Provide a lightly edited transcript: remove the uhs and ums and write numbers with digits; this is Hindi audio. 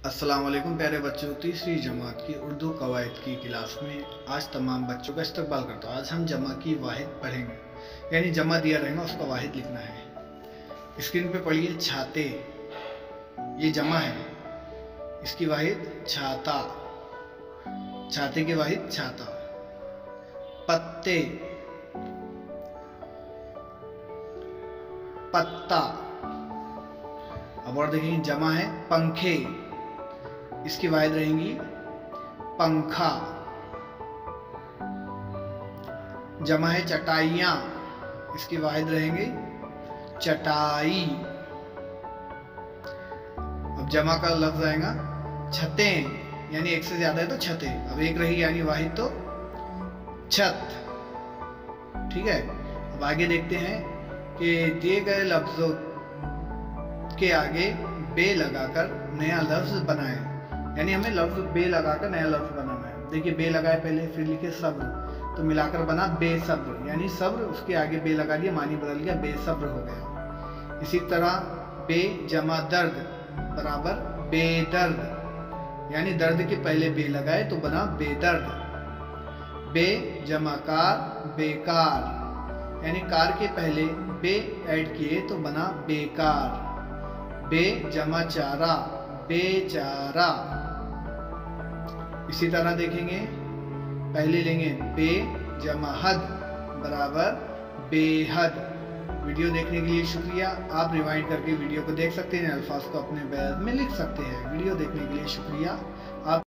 अस्सलाम वालेकुम प्यारे बच्चों, तीसरी जमात की उर्दू कवायद की क्लास में आज तमाम बच्चों का इस्तकबाल करता हूँ। आज हम जमा की वाहिद पढ़ेंगे, यानी जमा दिया रहेगा उसका वाहिद लिखना है। स्क्रीन पे पढ़िए छाते, ये जमा है, इसकी वाहिद छाता, छाते की वाहिद छाता। पत्ते, पत्ता। अब और देखेंगे जमा है पंखे, इसकी वाहिद रहेंगी पंखा। जमा है चटाइयाँ, इसकी वाहिद रहेंगे चटाई। अब जमा का लफ्ज आएगा छतें, यानी एक से ज्यादा है तो छतें। अब एक रही यानी वाहिद तो छत। ठीक है, अब आगे देखते हैं कि दिए गए लफ्जों के आगे बे लगाकर नया लफ्ज बनाएं। यानी हमें लफ्ज बे लगाकर नया लफ्ज बनाना है। देखिए बे लगाए पहले, फिर लिखे सब्र, तो मिलाकर बना बेसब्र, यानी सब्र उसके आगे बे लगा दिया, मानी बदल गया, बेसब्र हो गया। इसी तरह बे जमा दर्द बराबर बेदर्द, यानी दर्द के पहले बे लगाए तो बना बेदर्द। बे जमा कार बेकार, यानी कार के पहले बे ऐड किए तो बना बेकार। बे जमा चारा बेचारा। इसी तरह देखेंगे, पहले लेंगे बे जमा हद बराबर बेहद। वीडियो देखने के लिए शुक्रिया। आप रिवाइंड करके वीडियो को देख सकते हैं, अल्फाज को अपने बयान में लिख सकते हैं। वीडियो देखने के लिए शुक्रिया।